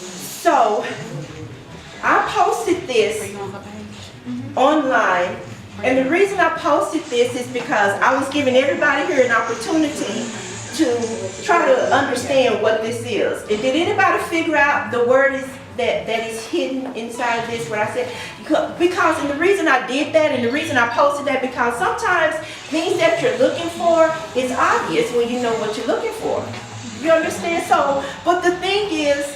So I posted this online, and the reason I posted this is because I was giving everybody here an opportunity to try to understand what this is. And did anybody figure out the word is that is hidden inside this, what I said? Because, and the reason I did that and the reason I posted that, because sometimes things that you're looking for is obvious when you know what you're looking for. You understand? So, but the thing is,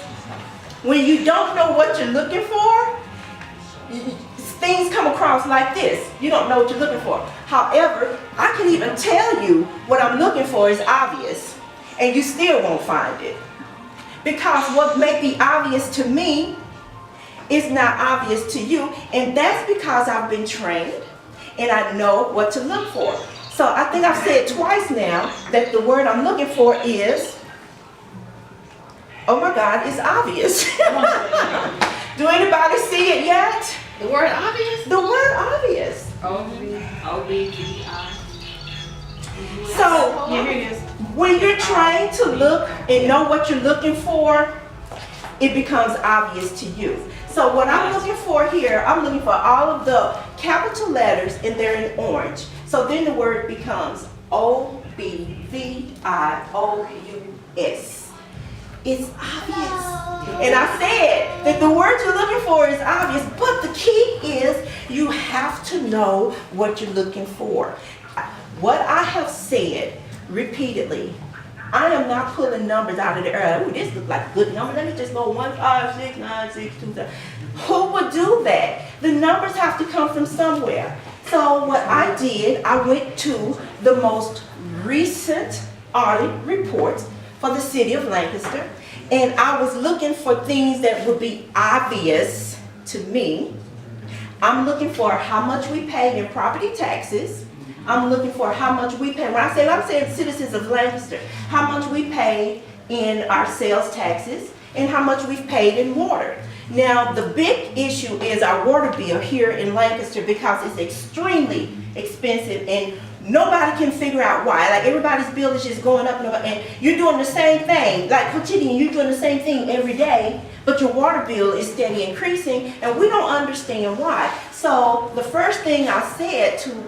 when you don't know what you're looking for, things come across like this. You don't know what you're looking for. However, I can even tell you what I'm looking for is obvious, and you still won't find it. Because what may be obvious to me is not obvious to you, and that's because I've been trained and I know what to look for. So I think I've said twice now that the word I'm looking for is, oh my God, it's obvious. Do anybody see it yet? The word obvious? The word obvious. O-B-G-I. So, Yeah, here it is. when you're trying to look and know what you're looking for, it becomes obvious to you. So what I'm looking for here, I'm looking for all of the capital letters and they're in orange. So then the word becomes O-B-V-I-O-U-S. It's obvious. And I said that the word you're looking for is obvious, but the key is you have to know what you're looking for. What I have said repeatedly, I am not pulling numbers out of the air. Ooh, this looks like a good number. Let me just go 1, 5, 6, 9, 6, 2, 7. Who would do that? The numbers have to come from somewhere. So what I did, I went to the most recent audit report for the city of Lancaster, and I was looking for things that would be obvious to me. I'm looking for how much we pay in property taxes. I'm looking for how much we pay. When I'm saying citizens of Lancaster, how much we pay in our sales taxes and how much we've paid in water. Now, the big issue is our water bill here in Lancaster because it's extremely expensive and nobody can figure out why. Like everybody's bill is just going up and you're doing the same thing. Like Cochidian, you're doing the same thing every day, but your water bill is steady increasing and we don't understand why. So the first thing I said to,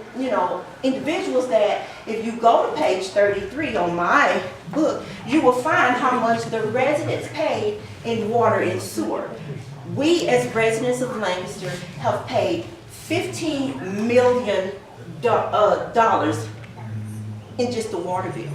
individuals that if you go to page 33 on my book, you will find how much the residents paid in water and sewer. We as residents of Lancaster have paid $15 million in just the water bill.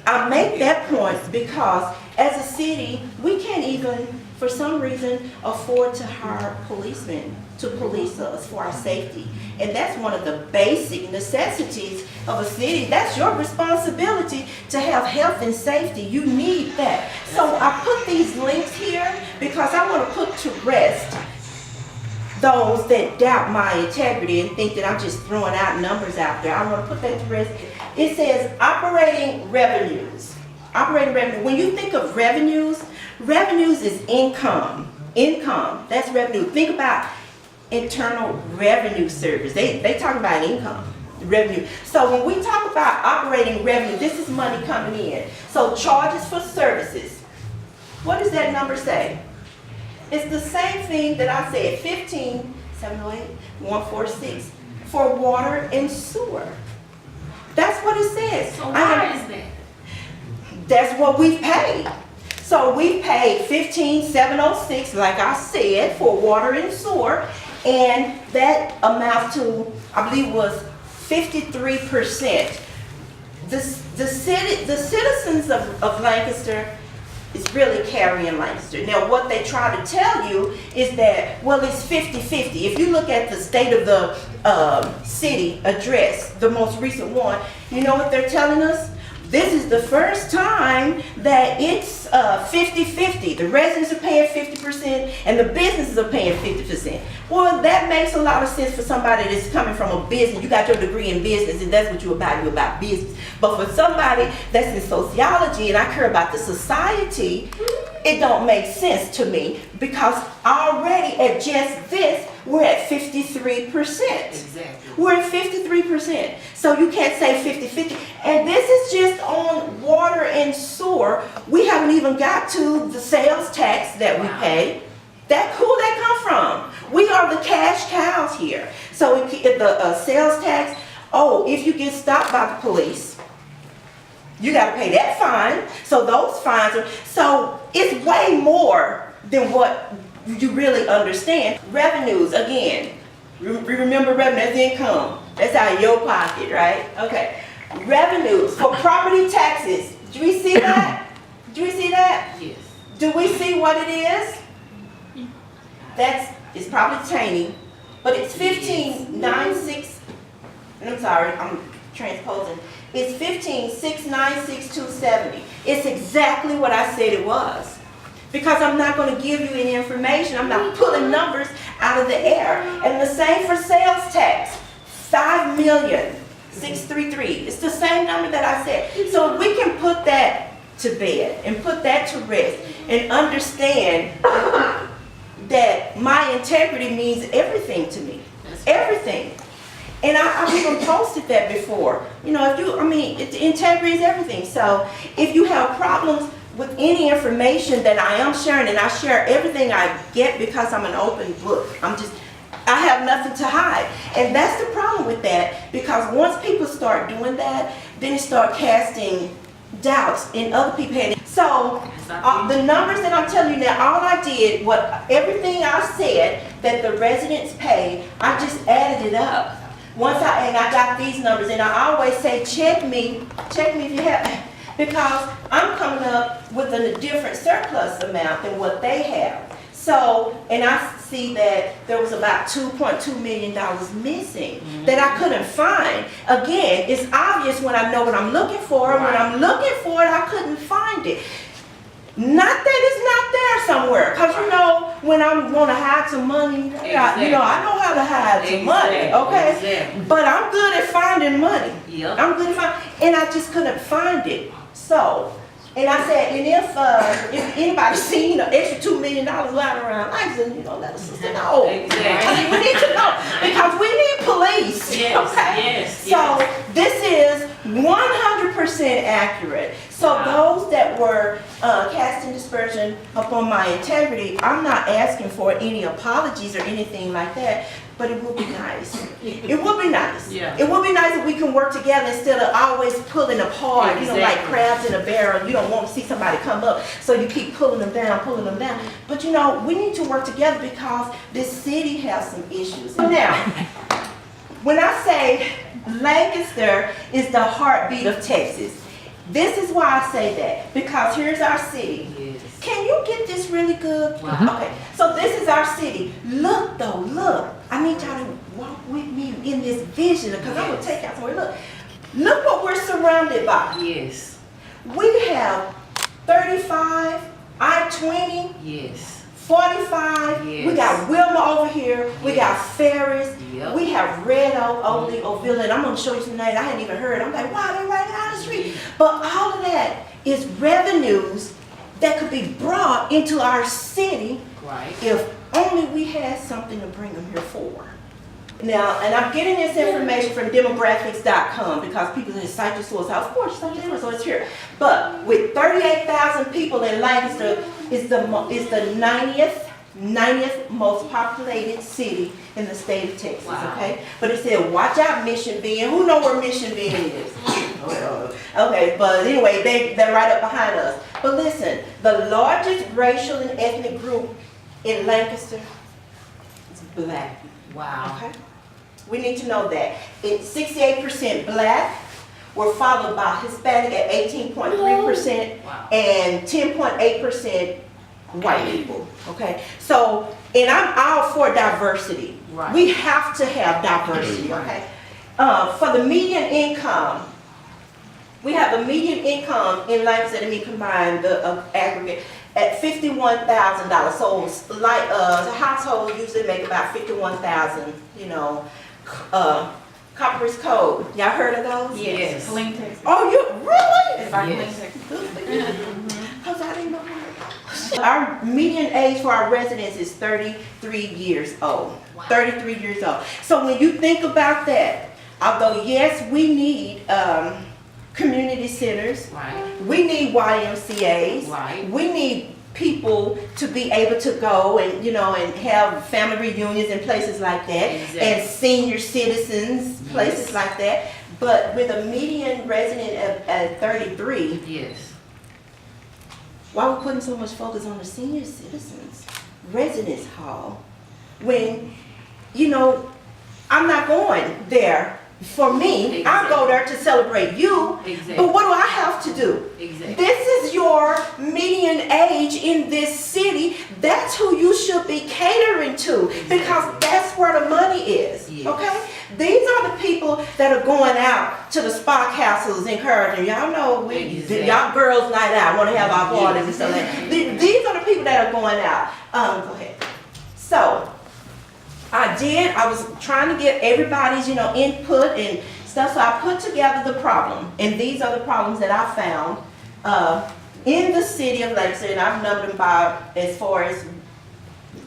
I make that point because as a city, we can't even, for some reason, afford to hire policemen to police us for our safety. And that's one of the basic necessities of a city. That's your responsibility to have health and safety. You need that. So I put these links here because I want to put to rest those that doubt my integrity and think that I'm just throwing out numbers out there. I want to put that to rest. It says operating revenues. Operating revenue. When you think of revenues, revenues is income. Income, that's revenue. Think about Internal Revenue Service. They talk about income, revenue. So when we talk about operating revenue, this is money coming in. So charges for services. What does that number say? It's the same thing that I said, 15,708,146 for water and sewer. That's what it says. So why is that? That's what we paid. So we paid 15,706, like I said, for water and sewer, and that amounts to, I believe, was 53%. The citizens of Lancaster is really carrying Lancaster. Now, what they try to tell you is that, well, it's 50-50. If you look at the state of the city address, the most recent one, you know what they're telling us? This is the first time that it's 50-50. The residents are paying 50% and the businesses are paying 50%. Well, that makes a lot of sense for somebody that's coming from a business. You got your degree in business and that's what you're about business. But for somebody that's in sociology and I care about the society it don't make sense to me because already at just this, we're at 53%. Exactly. We're at 53%. So you can't say 50-50. And this is just on water and sewer. We haven't even got to the sales tax that we pay. Who that come from? We are the cash cows here. So if the sales tax, if you get stopped by the police, you got to pay that fine. So those fines so it's way more than what you really understand. Revenues, again, remember revenue, that's income. That's out of your pocket, right? Okay. Revenues for property taxes. Do we see that? Do we see that? Yes. Do we see what it is? It's probably tiny, but it's 1596. I'm sorry, I'm transposing. It's 15,696,270. It's exactly what I said it was. Because I'm not going to give you any information. I'm not pulling numbers out of the air. And the same for sales tax. 5,633,000. It's the same number that I said. So we can put that to bed and put that to rest and understand that my integrity means everything to me. Everything. And I've even posted that before. Integrity is everything. So if you have problems with any information that I am sharing, and I share everything I get because I'm an open book. I have nothing to hide. And that's the problem with that, because once people start doing that, then they start casting doubts in other people's heads. So the numbers that I'm telling you now, all I did, everything I said that the residents pay, I just added it up. And I got these numbers, and I always say, check me if you have, because I'm coming up with a different surplus amount than what they have. So, and I see that there was about $2.2 million missing that I couldn't find. Again, it's obvious when I know what I'm looking for. Right. When I'm looking for it, I couldn't find it. Not that it's not there somewhere, because when I want to hide some money, I know how to hide some money, okay? Exactly. But I'm good at finding money. Yep. I'm good at and I just couldn't find it. So, and I said, and if anybody seen an extra $2 million lying around, let us know. Exactly. We need to know, because we need police. Yes, okay? yes. So this is 100% accurate. So those that were casting dispersion upon my integrity, I'm not asking for any apologies or anything like that, but it would be nice. It would be nice. Yeah. It would be nice if we can work together instead of always pulling apart, Exactly. like crabs in a barrel. You don't want to see somebody come up, so you keep pulling them down. But we need to work together because this city has some issues. Now, when I say Lancaster is the heartbeat of Texas, this is why I say that, because here's our city. Yes. Can you get this really good? Wow. Okay, so this is our city. Look. I need y'all to walk with me in this vision, because I'm going to take y'all somewhere. Look what we're surrounded by. Yes. We have 35, I-20. Yes. 45, yes. We got Wilma over here, we got Ferris, yep. We have Red Oak, Oakley, Ovilla, and I'm going to show you some names I hadn't even heard. I'm like, wow, they're right down the street. But all of that is revenues that could be brought into our city if only we had something to bring them here for. Now, and I'm getting this information from demographics.com because people say cite your source. Of course, cite your source, so it's here. But with 38,000 people in Lancaster, is the 90th most populated city in the state of Texas. Wow. Okay, but it said, watch out, Mission Bend. Who know where Mission Bend is? Okay, but anyway, they're right up behind us. But listen, the largest racial and ethnic group in Lancaster is Black. Wow. Okay. We need to know that. It's 68% Black. We're followed by Hispanic at 18.3% and 10.8% white people. Okay. So, and I'm all for diversity. Right. We have to have diversity. Okay. For the median income, we have a median income in Lancaster, let me combine the aggregate, at $51,000. So like households usually make about $51,000, Copper's Code. Y'all heard of those? Yes. Clean Texas. Oh, you really? Yes. Because I didn't know how to Our median age for our residents is 33 years old. Wow. 33 years old. So when you think about that, although yes, we need community centers, Right. we need YMCAs, Right. we need people to be able to go and, you know, and have family reunions and places like that, Exactly. and senior citizens, places Yes. like that. But with a median resident at 33, Yes. why are we putting so much focus on the senior citizens residence hall when, you know, I'm not going there for me. I'll go there to celebrate you. Exactly. But what do I have to do? Exactly. This is your median age in this city. That's who you should be catering to, because that's where the money is. Yes. Okay? These are the people that are going out to the spa castles encouraging. Y'all know Exactly. y'all girls night out want to have our parties and Yes. stuff like that. These are the people that are going out. Go ahead. So, I was trying to get everybody's, you know, input and stuff, so I put together the problem. And these are the problems that I found in the city of Lancaster, and I've numbered them by as far as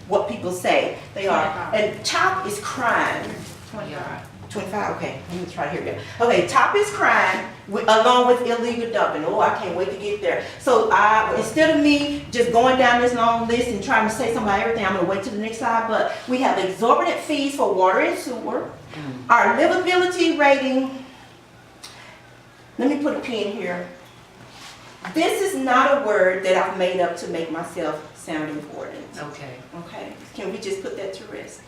what people say they are. 25. And top is crime. 25. 25, okay, let me try here again. Okay, top is crime along with illegal dumping. Oh, I can't wait to get there. So instead of me just going down this long list and trying to say something about everything, I'm gonna wait to the next slide, but we have exorbitant fees for water and sewer. Our livability rating, let me put a pin here. This is not a word that I've made up to make myself sound important. Okay. Okay, can we just put that to rest?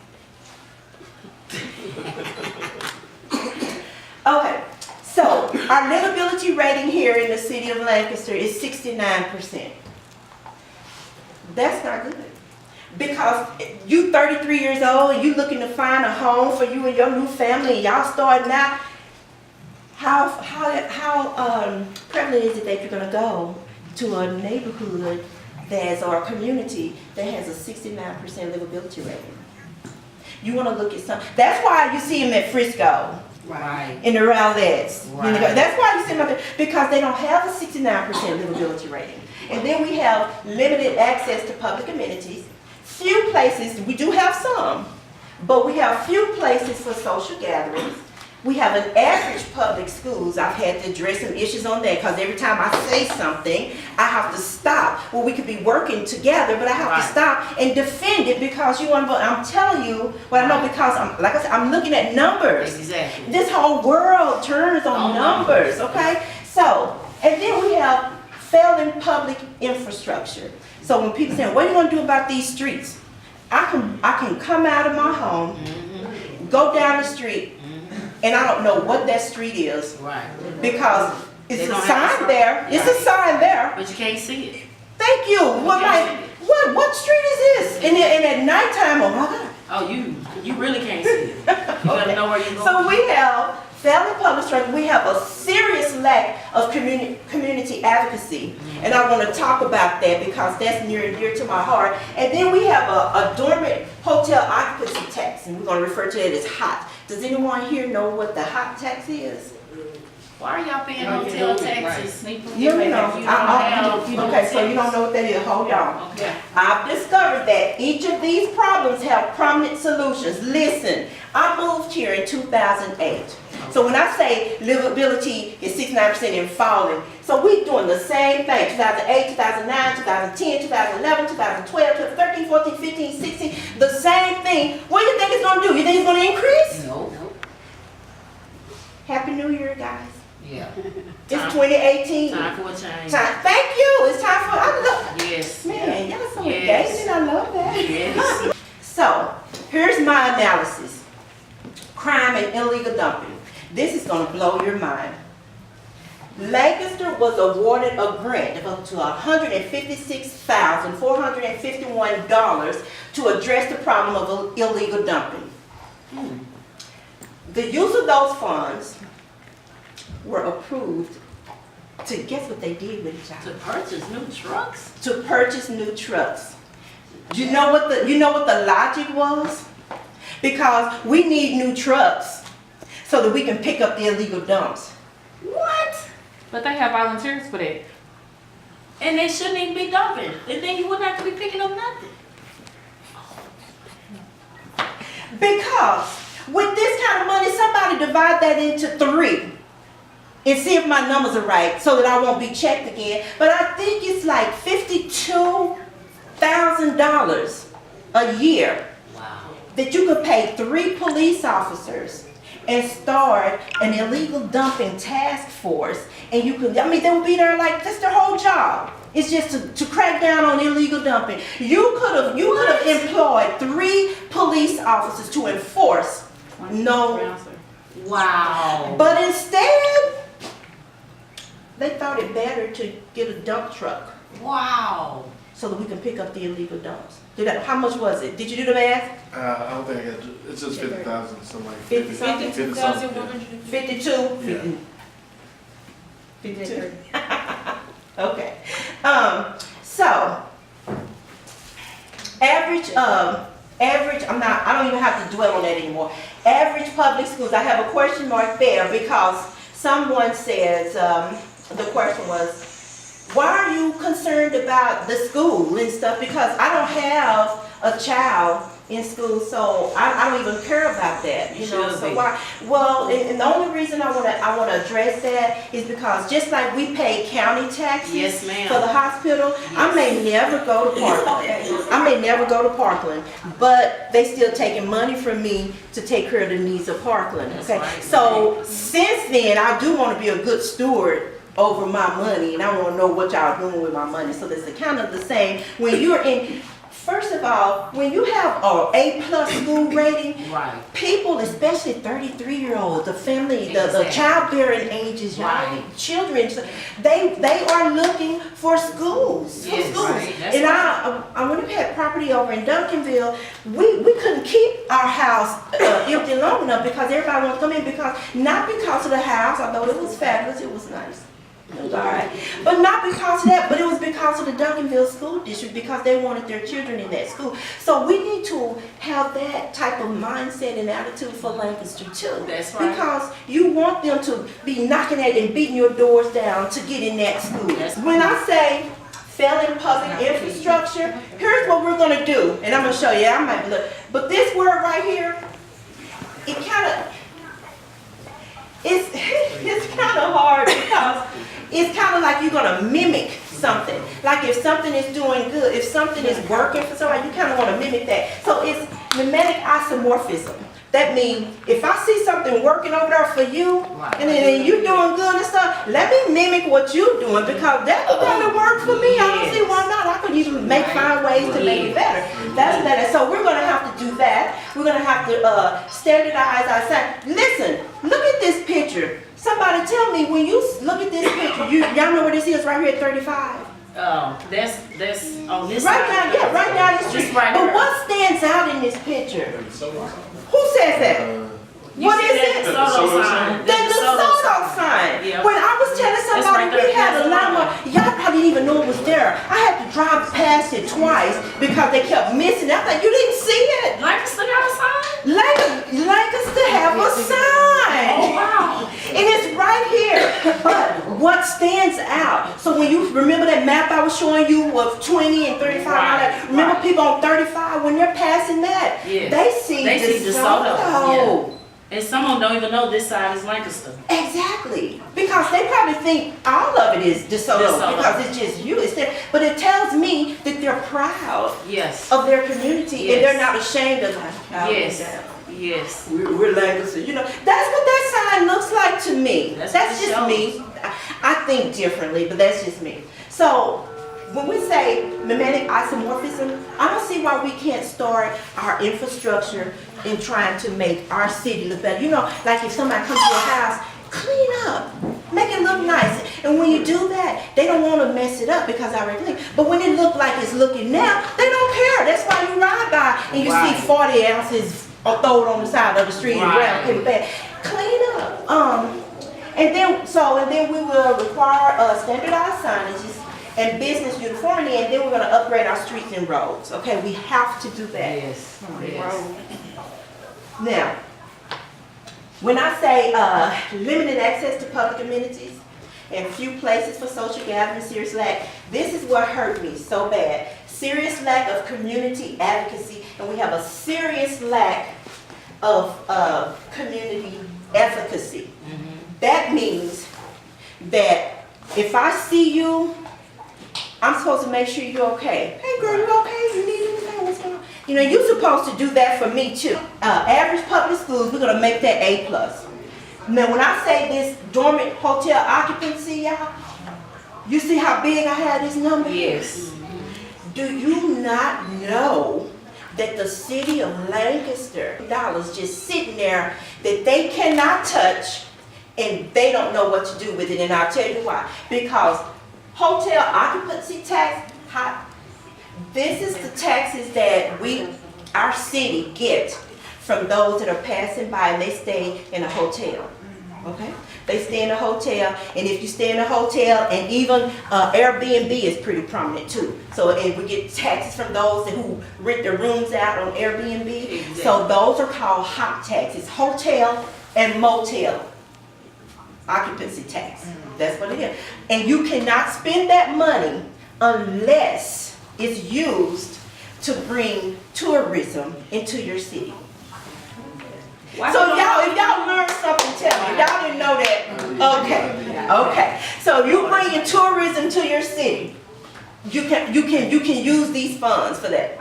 Okay, so our livability rating here in the city of Lancaster is 69%. That's not good. Because you 33 years old and you looking to find a home for you and your new family, and y'all starting out, how prevalent is it that you're gonna go to a neighborhood or a community that has a 69% livability rating? You want to look at some. That's why you see them at Frisco, Right. in the Rowlettes. Right. That's why you see them up there, because they don't have a 69% livability rating. And then we have limited access to public amenities. Few places, we do have some, but we have few places for social gatherings. We have an average public schools. I've had to address some issues on that, because every time I say something, I have to stop. Well, we could be working together, but I have to Right. stop and defend it, because I'm telling you what I know, because like I said, I'm looking at numbers. Exactly. This whole world turns on numbers, okay? So, and then we have failing public infrastructure. So when people say, what are you gonna do about these streets? I can come out of my home, go down the street, and I don't know what that street is, Right. because They it's a don't have a sign sign. there. It's a Right. sign there. But you can't see it. Thank you. What, like, what street is this? And at nighttime, oh my God. Oh, you really can't see it. You gotta know where you're going. So we have failing public structure. We have a serious lack of community advocacy, and I want to talk about that because that's near and dear to my heart. And then we have a dormant hotel occupancy tax, and we're going to refer to it as HOT. Does anyone here know what the HOT tax is? Why are y'all paying hotel taxes? No. Okay, so you don't know what that is. Hold on. Okay. I've discovered that each of these problems have prominent solutions. Listen, I moved here in 2008. So when I say livability is 69% and falling, so we're doing the same thing. 2008, 2009, 2010, 2011, 2012, 2013, 14, 15, 16, the same thing. What do you think it's going to do? You think it's going to increase? No. Happy New Year, guys. Yeah. It's 2018. Time for a change. Thank you. It's time for, I love, Yes. man, y'all so Yes. engaged, and I love that. Yes. So, here's my analysis. Crime and illegal dumping. This is going to blow your mind. Lancaster was awarded a grant of up to $156,451 to address the problem of illegal dumping. The use of those funds were approved to, guess what they did with each To other? purchase new trucks? To purchase new trucks. You know what the logic was? Because we need new trucks so that we can pick up the illegal dumps. What? But they have volunteers for that. And they shouldn't even be dumping. And then you wouldn't have to be picking up nothing. Because with this kind of money, somebody divide that into 3 and see if my numbers are right so that I won't be checked again. But I think it's like $52,000 a year Wow. that you could pay 3 police officers and start an illegal dumping task force. And you could, I mean, they would be there like, that's their whole job. It's just to crack down on illegal dumping. You could have employed 3 police officers to enforce no. Wow. But instead, they thought it better to get a dump truck Wow. so that we can pick up the illegal dumps. How much was it? Did you do the math? I don't think I got, it's just 50,000, something like 50 something? 52,100. 52? Yeah. 52. Okay. So average, I don't even have to dwell on that anymore. Average public schools, I have a question mark there because someone says, the question was, why are you concerned about the school and stuff? Because I don't have a child in school, so I don't even care about that, you know. So why? Well, and the only reason I want to address that is because just like we pay county taxes Yes, ma'am. for the hospital, Yes. I may never go to Parkland. But they still taking money from me to take care of the needs of Parkland. That's Okay, right. so since then I do want to be a good steward over my money, and I want to know what y'all doing with my money. So that's kind of the same when you're in. First of all, when you have a A+ school rating, Right. people, especially 33-year-olds, the family, the Exactly. childbearing ages, young Right. children, they are looking for schools. Yes, right. That's And when we had property over in Duncanville, we couldn't keep our house empty long enough because everybody wanted to come in not because of the house, although it was fabulous, it was nice. It was all right. But not because of that, but it was because of the Duncanville School District, because they wanted their children in that school. So we need to have that type of mindset and attitude for Lancaster too. That's right. Because you want them to be knocking at and beating your doors down to get in that school. That's When I say failing public infrastructure, here's what we're gonna do. And I'm gonna show you, I might look. But this word right here, it kind of, it's kind of hard because it's kind of like you're going to mimic something. Like if something is doing good, if something is working for somebody, you kind of want to mimic that. So it's mimetic isomorphism. That means if I see something working over there for you, and then you doing good and stuff, let me mimic what you're doing because that's going to work for me. I don't see why not. I could even find ways to make it better. That's better. So we're going to have to do that. We're going to have to standardize our sign. Listen, look at this picture. Somebody tell me, when you look at this picture, y'all know where this is right here at 35? That's on this Right side. now, yeah, right down the street. Just right But there. what stands out in this picture? Who says that? You What see is that it? DeSoto sign? The DeSoto sign. Yeah. When I was telling somebody right there, we had a that's llama, y'all probably didn't even know it was there. I had to drive past it twice because they kept missing it. I thought, you didn't see it. Lancaster got a sign? Lancaster have a sign. Oh, wow. And it's right here. But what stands out? So when you remember that map I was showing you of 20 and 35, all that, remember right. people on 35, when they're passing that, Yes. they see DeSoto. Yeah. And some of them don't even know this side is Lancaster. Exactly. Because they probably think all of it is DeSoto because it's just you. It's there. But it tells me that they're proud Yes. of their community and they're not ashamed of it. Yes. Yes. We're Lancaster. You know, that's what that sign looks like to me. That's That's what it just me. I think differently, but that's just me. So when we say mimetic isomorphism, I don't see why we can't start our infrastructure in trying to make our city look better. You know, like if somebody comes to your house, clean up, make it look nice. And when you do that, they don't want to mess it up because I already cleaned. But when it look like it's looking now, they don't care. That's why you ride by and you see 40 ounces thrown on the side of the street and brown paper bag. Clean up. And then we will require standardized signages and business uniformity, and then we're going to upgrade our streets and roads. Okay, we have to do that. Yes. Yes. Now, when I say limited access to public amenities, and few places for social gathering, serious lack. This is what hurt me so bad. Serious lack of community advocacy, and we have a serious lack of community efficacy. That means that if I see you, I'm supposed to make sure you're okay. Hey girl, you okay? You need anything? What's going on? You know, you're supposed to do that for me too. Average public schools, we're gonna make that A+. Now when I say this dormant hotel occupancy, y'all, you see how big I had this number? Yes. Do you not know that the city of Lancaster dollars just sitting there that they cannot touch and they don't know what to do with it? And I'll tell you why. Because hotel occupancy tax, this is the taxes that our city gets from those that are passing by and they stay in a hotel. Okay? They stay in a hotel, and if you stay in a hotel, and even Airbnb is pretty prominent too. So, and we get taxes from those who rent their rooms out on Airbnb. Exactly. So those are called hot taxes, hotel and motel occupancy tax. That's what it is. And you cannot spend that money unless it's used to bring tourism into your city. So y'all, if y'all learned something, tell me. Y'all didn't know that? Okay, okay. So you bringing tourism to your city, you can use these funds for that.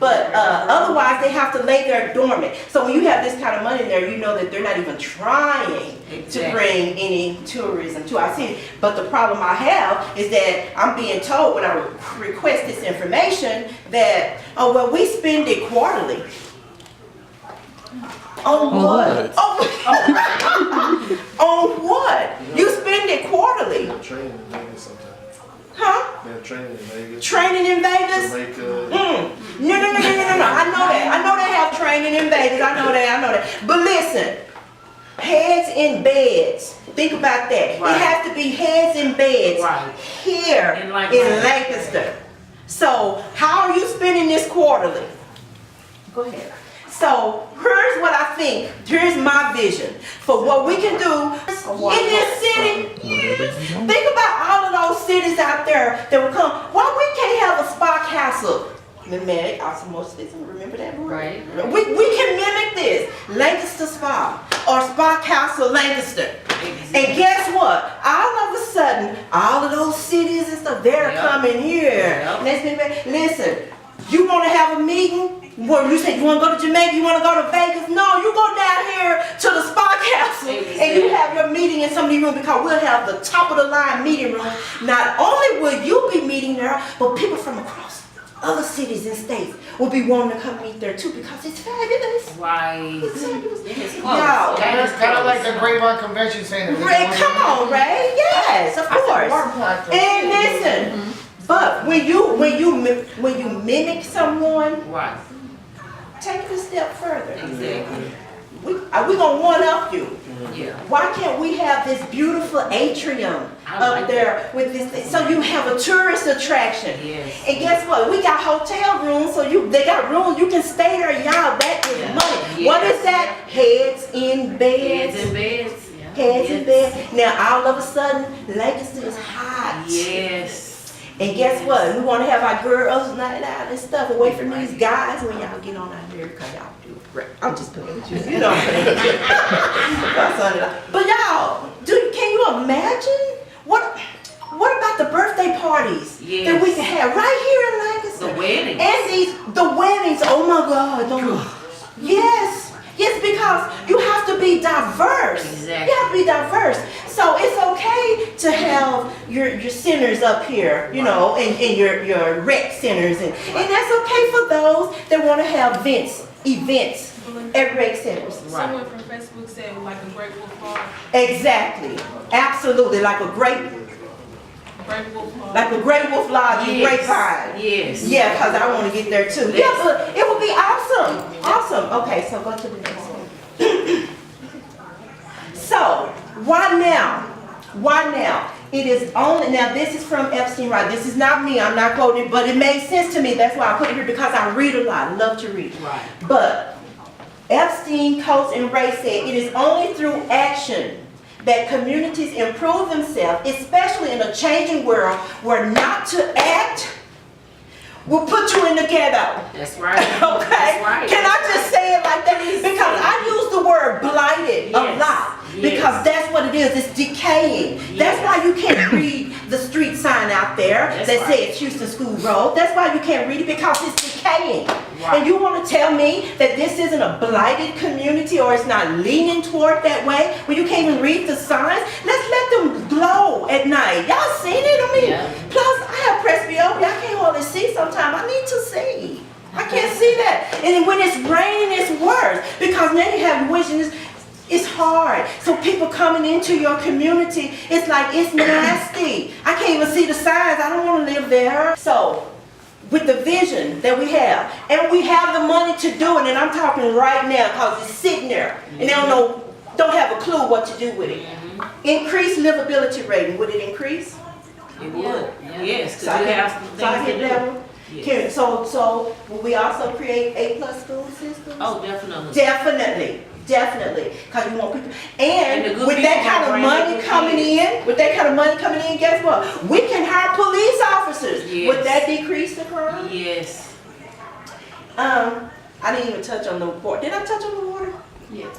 But otherwise, they have to lay there dormant. So when you have this kind of money in there, you know that they're not even trying to bring any tourism to our city. But the problem I have is that I'm being told when I request this information that, oh, well, we spend it quarterly. On what? On what? You spend it quarterly. They have training in Vegas sometimes. Huh? They have training in Vegas. Training in Vegas? Jamaica. No. I know that. I know they have training in Vegas. I know that. But listen, heads in beds. Think about that. Right. It has to be heads in beds here In in Lancaster. Lancaster. So how are you spending this quarterly? Go ahead. So here's what I think. Here's my vision for what we can do in this city. Think about all of those cities out there that will come. Why we can't have a spa castle? Mimic osmosis. Remember that word? Right. We can mimic this. Lancaster Spa or Spa Castle Lancaster. And guess what? All of a sudden, all of those cities and stuff, they're coming here. Listen, you want to have a meeting? Well, you say you want to go to Jamaica, you want to go to Vegas? No, you go down here to the Spa Castle and you have your meeting in some of these rooms because we'll have the top of the line meeting room. Not only will you be meeting there, but people from across other cities and states will be wanting to come meet there too because it's fabulous. Right. It's fabulous. Y'all. It's kind of like the Grapevine Convention Center. Ray, come on, Ray. Yes, of course. And listen, but when you mimic someone, Right. take it a step further. Exactly. We gonna one up you. Yeah. Why can't we have this beautiful atrium up there with this thing? So you have a tourist attraction. Yes. And guess what? We got hotel rooms, so they got rooms. You can stay there, y'all. That is money. Yes. What is that? Heads in beds. Heads in beds. Heads in beds. Now all of a sudden, Lancaster is hot. Yes. And guess what? We want to have our girls night out and stuff away from these guys when y'all get on out there because y'all do great. I'm just playing with you. You know what I'm saying? But y'all, can you imagine what about the birthday parties that we can have right here in Lancaster? The weddings. And the weddings. Oh my God! Yes, because you have to be diverse. Exactly. You have to be diverse. So it's okay to have your centers up here, you know, and your rec centers, and that's okay for those that want to have events at rec centers. Someone from Facebook said like a Great Wolf Bar. Exactly, absolutely, like a great Wolf Lodge in Grapevine. Yes. Yeah, because I want to get there too. Yeah, but it would be awesome. Awesome. Okay, so go to the next one. So, why now? Why now? It is only, now this is from Epstein Wright. This is not me, I'm not quoting it, but it made sense to me. That's why I put it here because I read a lot. I love to read. Right. But Epstein, Coates, and Ray said it is only through action that communities improve themselves, especially in a changing world where not to act will put you in the ghetto. That's right. Okay? That's right. Can I just say it like that? Because I use the word blighted a Yes. lot. Yes. Because that's what it is. It's decaying. That's Yes. why you can't read the street sign out there That's that right. says Houston School Road. That's why you can't read it, because it's decaying. Right. And you want to tell me that this isn't a blighted community, or it's not leaning toward that way, when you can't even read the signs? Let's let them glow at night. Y'all seen it? I mean, Yeah. plus I have presbyopia. I can't hardly see sometimes. I need to see. I can't see that. And then when it's raining, it's worse, because now you have vision. It's hard. So people coming into your community, it's like, it's nasty. I can't even see the signs. I don't want to live there. So with the vision that we have, and we have the money to do it, and I'm talking right now because it's sitting there and they don't have a clue what to do with it. Increase livability rating. Would it increase? It would. Yes, So I because you hit- have some so I things hit to that do. one? Yes. So will we also create A+ school systems? Oh, definitely. Definitely, because you want people, And the and good with that people kind of bring money the good coming in, guess what? We can hire police officers. Yes. Would that decrease the crime? Yes. I didn't even touch on the water. Did I touch on the water?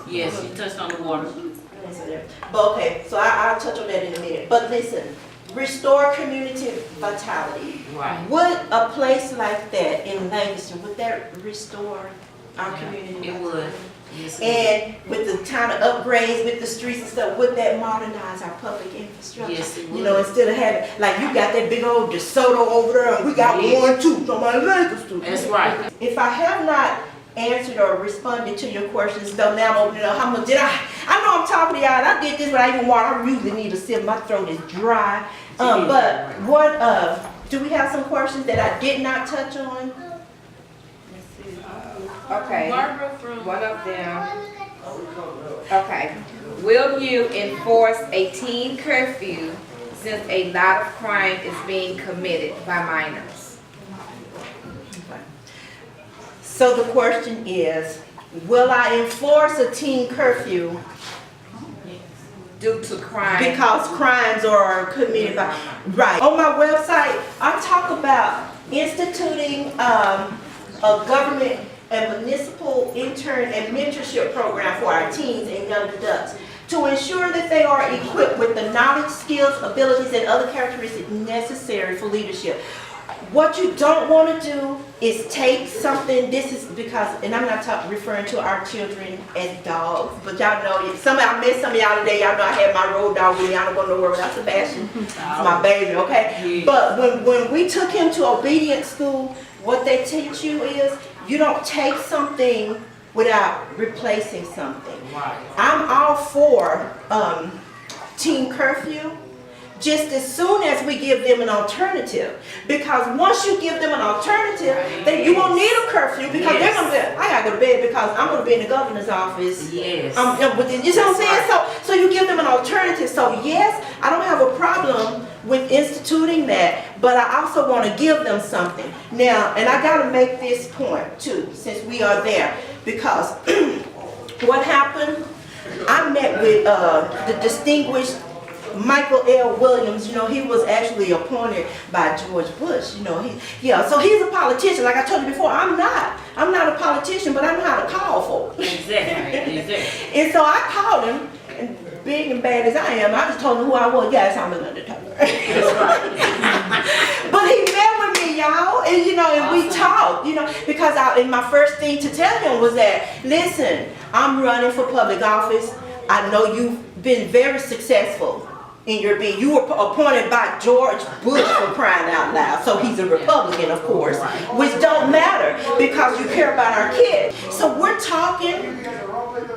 Yes, you touched on the water. I didn't say that. But okay, so I'll touch on that in a minute. But listen, restore community vitality. Right. Would a place like that in Lancaster, would that restore our community? It would. Yes, it And with the kind of upgrades with the streets and stuff, would that modernize our public infrastructure? Yes, it You know, would. instead of having, like, you got that big old DeSoto over there, and we got Yes. 1, 2, somebody Lancaster. That's right. If I have not answered or responded to your questions, though now I'm opening up, how much did I know I'm talking to y'all, and I did this without even water. I usually need a sip, my throat is dry. But what, do we have some questions that I did not touch on? Okay, Barbara from. one of them. Okay. Will you enforce a teen curfew since a lot of crime is being committed by minors? So the question is, will I enforce a teen curfew Due to crime? because crimes are committed by, right. On my website, I talk about instituting a government and municipal intern and mentorship program for our teens and young adults to ensure that they are equipped with the knowledge, skills, abilities, and other characteristics necessary for leadership. What you don't want to do is take something, this is because, and I'm not referring to our children as dogs, but y'all know, I met some of y'all today, y'all know I had my road dog with me, I don't go nowhere without Sebastian. It's my baby, okay? Yeah. But when we took him to obedience school, what they teach you is, you don't take something without replacing something. Right. I'm all for teen curfew, just as soon as we give them an alternative. Because once you give them an alternative, then you won't need a curfew, because they're Yes. gonna be, I gotta go to bed because I'm gonna be in the governor's office. Yes. You see what I'm saying? So you give them an alternative. So yes, I don't have a problem with instituting that, but I also want to give them something. Now, and I gotta make this point too, since we are there, because what happened, I met with the distinguished Michael L. Williams. You know, he was actually appointed by George Bush. You know, so he's a politician. Like I told you before, I'm not a politician, but I know how to call for it. Exactly. And so I called him, and big and bad as I am, I just told him who I was. Yes, I'm Belinda Tucker. But he met with me, y'all, and and we talked, because in my first thing to tell him was that, listen, I'm running for public office. I know you've been very successful in your being. You were appointed by George Bush, for crying out loud. So he's a Republican, of course, which don't matter because you care about our kids. So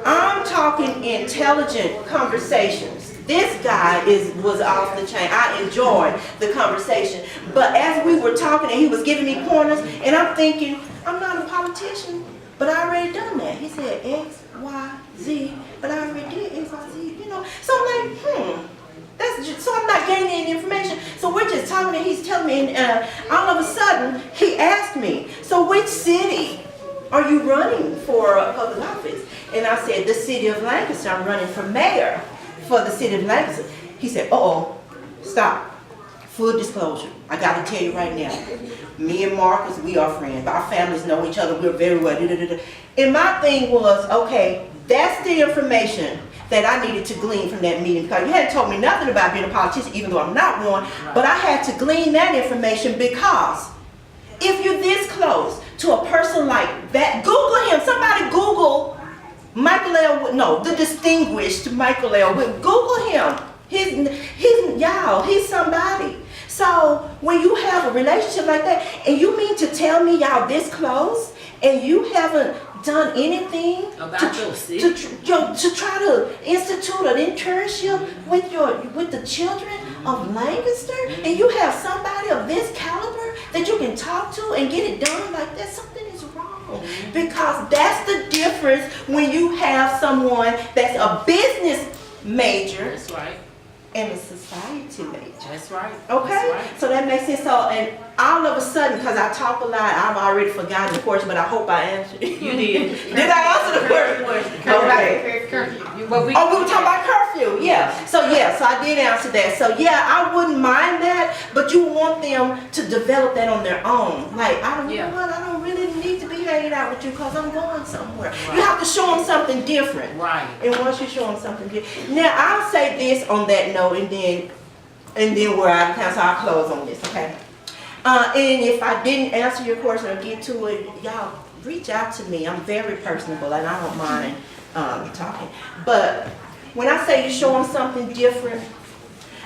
I'm talking intelligent conversations. This guy was off the chain. I enjoyed the conversation. But as we were talking and he was giving me pointers, and I'm thinking, I'm not a politician, but I already done that. He said X, Y, Z, but I already did X, Y, Z, So I'm like, so I'm not gaining any information. So we're just talking and he's telling me, and all of a sudden, he asked me, so which city are you running for public office? And I said, the city of Lancaster, I'm running for mayor. for the city of Lancaster. He said, uh-oh, stop. Full disclosure, I gotta tell you right now, me and Marcus, we are friends. Our families know each other, we're very well. And my thing was, okay, that's the information that I needed to glean from that meeting, because you hadn't told me nothing about being a politician, even though I'm not one, but I had to glean that information, because if you're this close to a person like that, Google him. Somebody Google Michael L. No, the distinguished Michael L. Google him. He's somebody. So when you have a relationship like that, and you mean to tell me y'all this close, and you haven't done anything About your city. to try to institute an internship with the children of Lancaster, and you have somebody of this caliber that you can talk to and get it done like that, something is wrong. Because that's the difference when you have someone that's a business major That's right. and a society major. That's right. Okay? That's right. So that makes sense. So, and all of a sudden, because I talk a lot, I've already forgotten the question, but I hope I answered it. You did. Did I answer the question? Okay. But we Oh, we were talking about curfew, yeah. So I did answer that. So yeah, I wouldn't mind that, but you want them to develop that on their own. Like, I don't, you know what, I don't really need to be hanging out with you because I'm going somewhere. You have to show them something different. Right. And once you show them something different. Now, I'll say this on that note, and then we're out of town, so I'll close on this, okay? And if I didn't answer your question or get to it, y'all reach out to me. I'm very personable and I don't mind talking. But when I say you show them something different,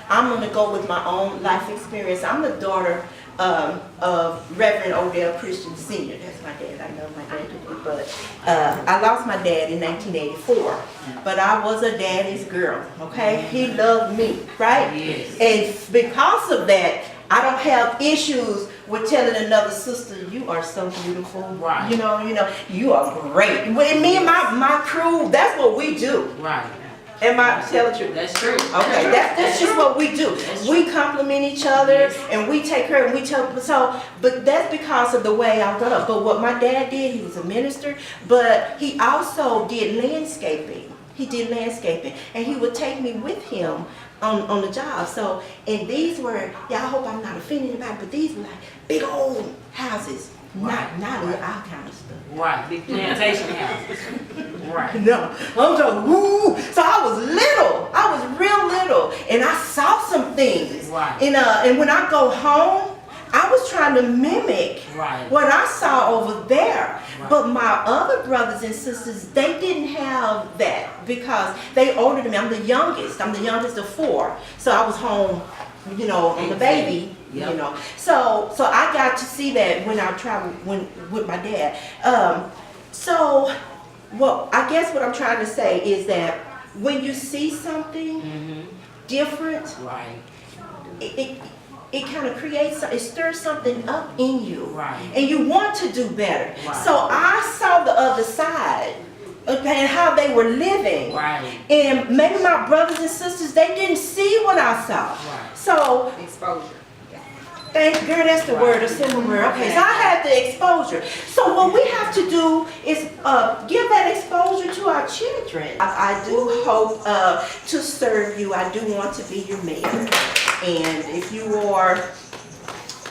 I'm going to go with my own life experience. I'm the daughter of Reverend Odell Christian Sr. That's my dad. I know my dad did, but I lost my dad in 1984. But I was a daddy's girl, okay? He loved me, right? Yes. And because of that, I don't have issues with telling another sister, you are so beautiful. Right. You know, you are great. With me and my crew, that's what we do. Right. Am I telling you? That's true. Okay, that's just what we do. We compliment each other and we take care and we tell, but that's because of the way I grew up. But what my dad did, he was a minister, but he also did landscaping. He did landscaping and he would take me with him on the job. So, and these were, I hope I'm not offending anybody, but these were like big old houses. Not our kind of stuff. Right. Big plantation houses. Right. No, I'm talking, woo. So I was little. I was real little. And I saw some things. Right. And when I go home, I was trying to mimic what I saw over there. Right. But my other brothers and sisters, they didn't have that because they older than me. I'm the youngest. I'm the youngest of 4. So I was home, on the baby. Yep. So I got to see that when I traveled with my dad. I guess what I'm trying to say is that when you see something different, Right. it kind of creates, it stirs something up in you. Right. And you want to do better. Right. So I saw the other side. Okay, and how they were living. Right. And maybe my brothers and sisters, they didn't see what I saw. Right. So exposure. girl, that's the word, a simple word. Okay, so I had the exposure. So what we have to do is give that exposure to our children. I do hope to serve you. I do want to be your mayor. And if you are,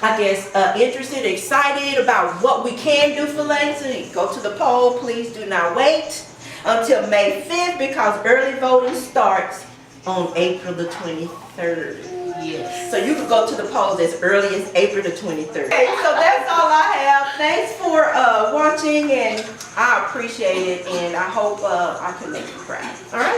I guess, interested, excited about what we can do for Lancaster, go to the poll. Please do not wait until May 5th because early voting starts on April the 23rd. Yes. So you can go to the polls as early as April the 23rd. Okay, so that's all I have. Thanks for watching, and I appreciate it, and I hope I can make you proud. All right?